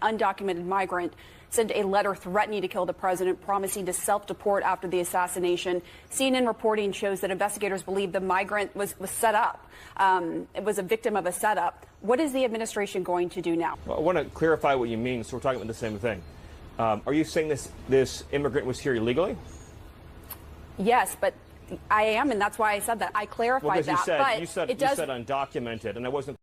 undocumented migrant, sent a letter threatening to kill the president, promising to self-deport after the assassination. CNN reporting shows that investigators believe the migrant was set up. It was a victim of a setup. What is the administration going to do now? Well, I want to clarify what you mean, so we're talking about the same thing. Are you saying this immigrant was here illegally? Yes, but I am, and that's why I said that. I clarified that. You said undocumented, and I wasn't.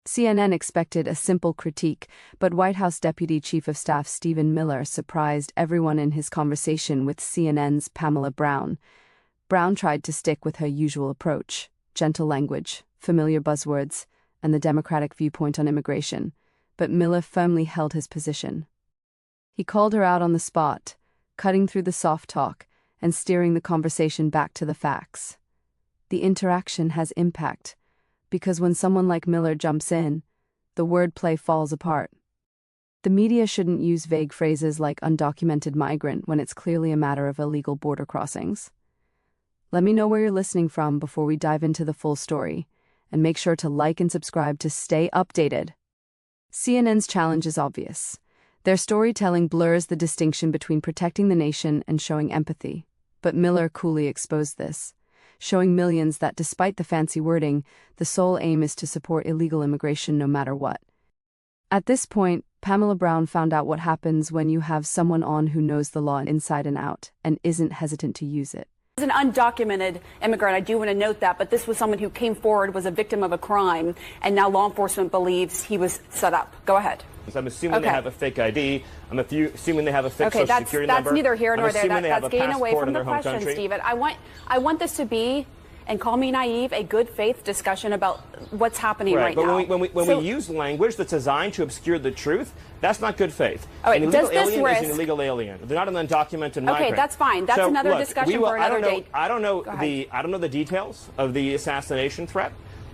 CNN expected a simple critique, but White House Deputy Chief of Staff Stephen Miller surprised everyone in his conversation with CNN's Pamela Brown. Brown tried to stick with her usual approach: gentle language, familiar buzzwords, and the Democratic viewpoint on immigration. But Miller firmly held his position. He called her out on the spot, cutting through the soft talk and steering the conversation back to the facts. The interaction has impact, because when someone like Miller jumps in, the wordplay falls apart. The media shouldn't use vague phrases like undocumented migrant when it's clearly a matter of illegal border crossings. Let me know where you're listening from before we dive into the full story, and make sure to like and subscribe to stay updated. CNN's challenge is obvious. Their storytelling blurs the distinction between protecting the nation and showing empathy. But Miller coolly exposed this, showing millions that despite the fancy wording, the sole aim is to support illegal immigration no matter what. At this point, Pamela Brown found out what happens when you have someone on who knows the law inside and out and isn't hesitant to use it. As an undocumented immigrant, I do want to note that, but this was someone who came forward, was a victim of a crime, and now law enforcement believes he was set up. Go ahead. I'm assuming they have a fake ID. I'm assuming they have a fake social security number. That's neither here nor there. That's getting away from the question, Stephen. I want this to be, and call me naive, a good faith discussion about what's happening right now. But when we use language that's designed to obscure the truth, that's not good faith. All right, an illegal alien is an illegal alien. They're not an undocumented migrant. Okay, that's fine. That's another discussion for another day. I don't know the details of the assassination threat.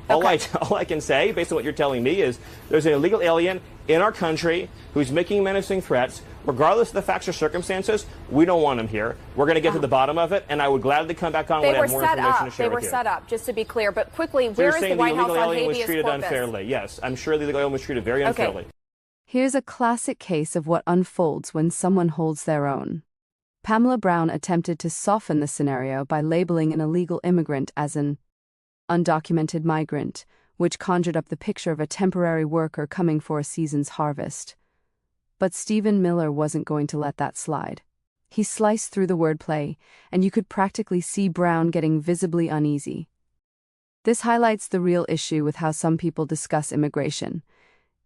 All I can say, based on what you're telling me, is there's an illegal alien in our country who's making menacing threats. Regardless of the facts or circumstances, we don't want him here. We're going to get to the bottom of it, and I would gladly come back on when I have more information to share with you. They were set up, just to be clear. But quickly, where is the White House on habeas corpus? The illegal alien was treated unfairly. Yes, I'm sure the illegal alien was treated very unfairly. Here's a classic case of what unfolds when someone holds their own. Pamela Brown attempted to soften the scenario by labeling an illegal immigrant as an undocumented migrant, which conjured up the picture of a temporary worker coming for a season's harvest. But Stephen Miller wasn't going to let that slide. He sliced through the wordplay, and you could practically see Brown getting visibly uneasy. This highlights the real issue with how some people discuss immigration.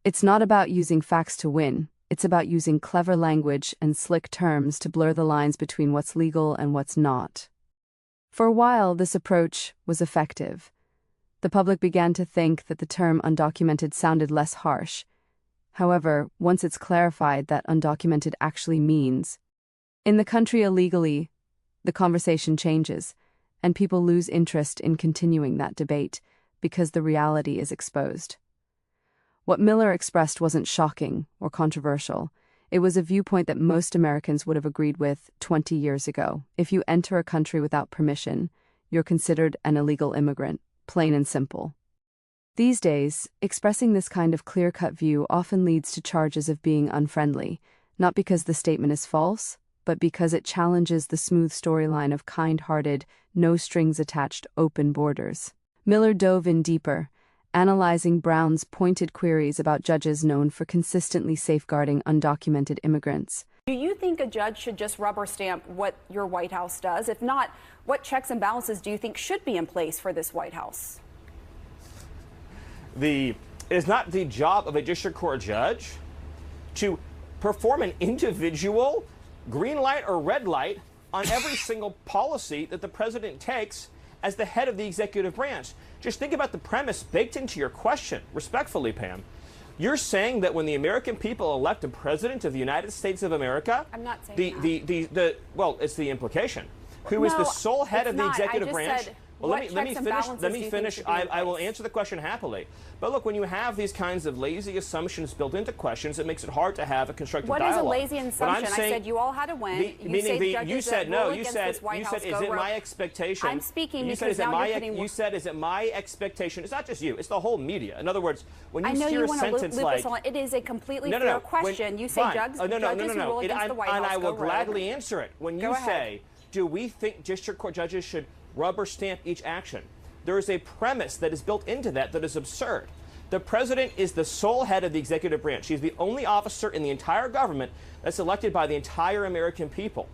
It's not about using facts to win. It's about using clever language and slick terms to blur the lines between what's legal and what's not. For a while, this approach was effective. The public began to think that the term undocumented sounded less harsh. However, once it's clarified that undocumented actually means in the country illegally, the conversation changes, and people lose interest in continuing that debate because the reality is exposed. What Miller expressed wasn't shocking or controversial. It was a viewpoint that most Americans would have agreed with 20 years ago. If you enter a country without permission, you're considered an illegal immigrant, plain and simple. These days, expressing this kind of clear-cut view often leads to charges of being unfriendly, not because the statement is false, but because it challenges the smooth storyline of kind-hearted, no-strings-attached open borders. Miller dove in deeper, analyzing Brown's pointed queries about judges known for consistently safeguarding undocumented immigrants. Do you think a judge should just rubber stamp what your White House does? If not, what checks and balances do you think should be in place for this White House? It is not the job of a district court judge to perform an individual green light or red light on every single policy that the president takes as the head of the executive branch. Just think about the premise baked into your question, respectfully, Pam. You're saying that when the American people elect a president of the United States of America, I'm not saying well, it's the implication, who is the sole head of the executive branch, Well, what let me checks and finish. balances Let do me you finish. think should be in I will place? answer the question happily. But look, when you have these kinds of lazy assumptions built into questions, it makes it hard to have a constructive What dialogue. is a lazy assumption? I said you all had to win. You said no. You said is it my expectation? I'm speaking you said, because is it now my, you're putting. You said is it my expectation? It's not just you. It's the whole media. In other words, when you I know hear you a want to sentence loop like us on. It is a completely no, fair question. You say judges who rule against the White House and I will go rogue. gladly answer it. When you say, do we think district court judges should rubber stamp each action? There is a premise that is built into that is absurd. The president is the sole head of the executive branch. He's the only officer in the entire government that's elected by the entire American people.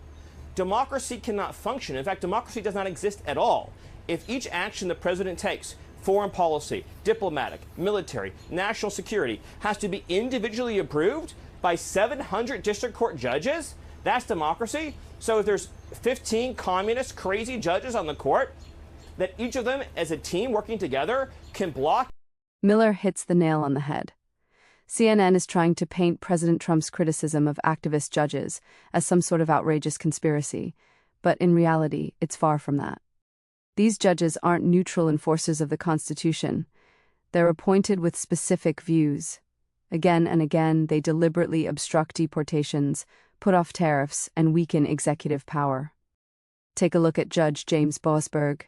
Democracy cannot function. In fact, democracy does not exist at all if each action the president takes, foreign policy, diplomatic, military, national security, has to be individually approved by 700 district court judges. That's democracy. So if there's 15 communist crazy judges on the court, that each of them as a team working together can block. Miller hits the nail on the head. CNN is trying to paint President Trump's criticism of activist judges as some sort of outrageous conspiracy, but in reality, it's far from that. These judges aren't neutral enforcers of the Constitution. They're appointed with specific views. Again and again, they deliberately obstruct deportations, put off tariffs, and weaken executive power. Take a look at Judge James Boasberg.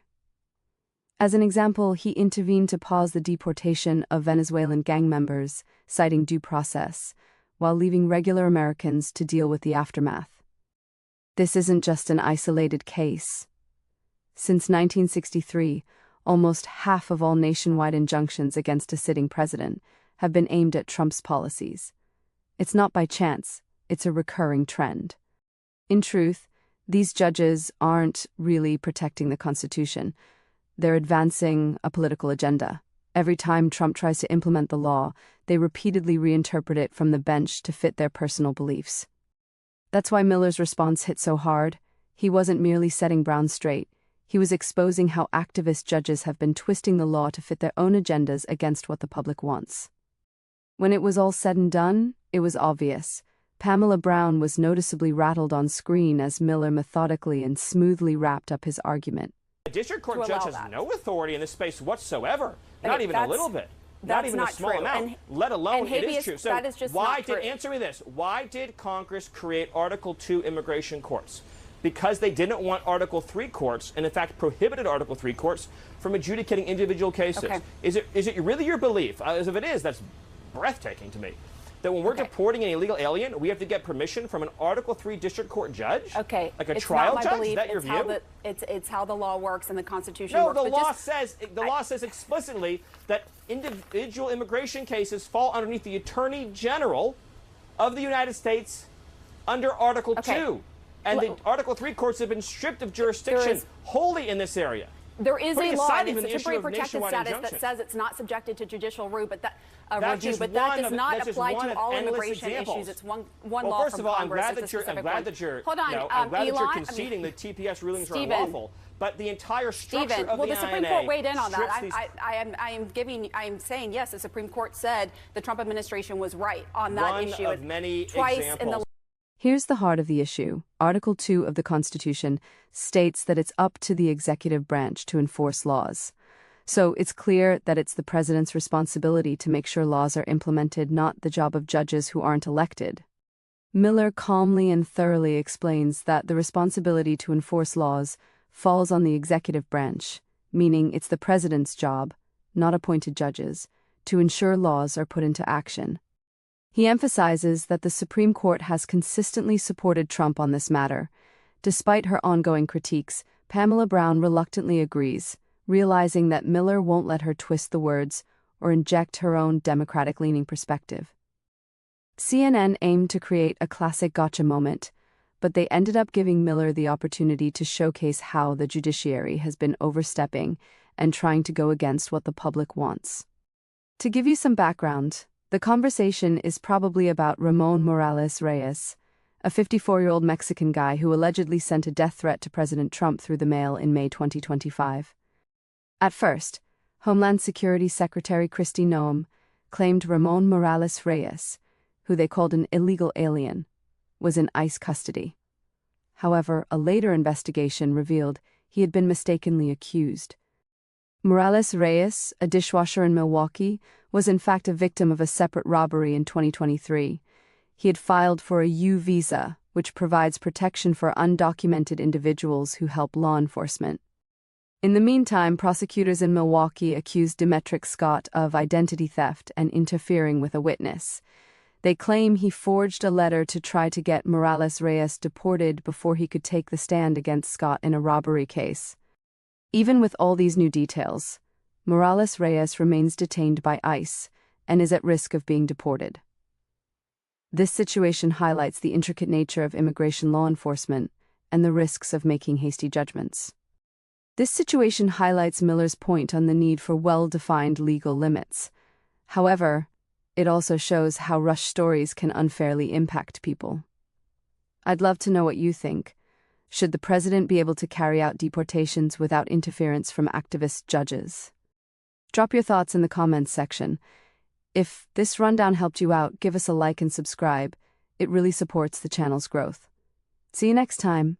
As an example, he intervened to pause the deportation of Venezuelan gang members, citing due process, while leaving regular Americans to deal with the aftermath. This isn't just an isolated case. Since 1963, almost half of all nationwide injunctions against a sitting president have been aimed at Trump's policies. It's not by chance, it's a recurring trend. In truth, these judges aren't really protecting the Constitution. They're advancing a political agenda. Every time Trump tries to implement the law, they repeatedly reinterpret it from the bench to fit their personal beliefs. That's why Miller's response hit so hard. He wasn't merely setting Brown straight. He was exposing how activist judges have been twisting the law to fit their own agendas against what the public wants. When it was all said and done, it was obvious. Pamela Brown was noticeably rattled on screen as Miller methodically and smoothly wrapped up his argument. A district court judge has no authority in this space whatsoever, not even a little bit, not even a small amount, let alone it is true. So answer me this, why did Congress create Article 2 immigration courts? Because they didn't want Article 3 courts, and in fact prohibited Article 3 courts from adjudicating individual cases. Okay. Is it really your belief, as if it is, that's breathtaking to me, that when we're deporting an illegal alien, we have to get permission from an Article 3 district court judge? Okay. Like a trial judge? Is that your view? It's how the law works and the Constitution works. No, the law says explicitly that individual immigration cases fall underneath the Attorney General of the United States under Article 2. And the Article 3 courts have been stripped of jurisdiction wholly in this area. There is a law, and it's a temporary protected status that says it's not subjected to judicial review, but that does not apply to all immigration issues. It's one law from Congress. Well, first of all, I'm glad that you're conceding that TPS rulings are unlawful. But the entire structure of the Supreme Court weighed in on that. I am saying yes. The Supreme Court said the Trump administration was right on that issue. One of many twice examples. Here's the heart of the issue. Article 2 of the Constitution states that it's up to the executive branch to enforce laws. So it's clear that it's the president's responsibility to make sure laws are implemented, not the job of judges who aren't elected. Miller calmly and thoroughly explains that the responsibility to enforce laws falls on the executive branch, meaning it's the president's job, not appointed judges, to ensure laws are put into action. He emphasizes that the Supreme Court has consistently supported Trump on this matter. Despite her ongoing critiques, Pamela Brown reluctantly agrees, realizing that Miller won't let her twist the words or inject her own Democratic-leaning perspective. CNN aimed to create a classic gotcha moment, but they ended up giving Miller the opportunity to showcase how the judiciary has been overstepping and trying to go against what the public wants. To give you some background, the conversation is probably about Ramon Morales Reyes, a 54-year-old Mexican guy who allegedly sent a death threat to President Trump through the mail in May 2025. At first, Homeland Security Secretary Kristi Noem claimed Ramon Morales Reyes, who they called an illegal alien, was in ICE custody. However, a later investigation revealed he had been mistakenly accused, Morales Reyes, a dishwasher in Milwaukee, was in fact a victim of a separate robbery in 2023. He had filed for a U visa, which provides protection for undocumented individuals who help law enforcement. In the meantime, prosecutors in Milwaukee accused Demetric Scott of identity theft and interfering with a witness. They claim he forged a letter to try to get Morales Reyes deported before he could take the stand against Scott in a robbery case. Even with all these new details, Morales Reyes remains detained by ICE and is at risk of being deported. This situation highlights the intricate nature of immigration law enforcement and the risks of making hasty judgments. This situation highlights Miller's point on the need for well-defined legal limits. However, it also shows how rushed stories can unfairly impact people. I'd love to know what you think. Should the president be able to carry out deportations without interference from activist judges? Drop your thoughts in the comments section. If this rundown helped you out, give us a like and subscribe. It really supports the channel's growth. See you next time.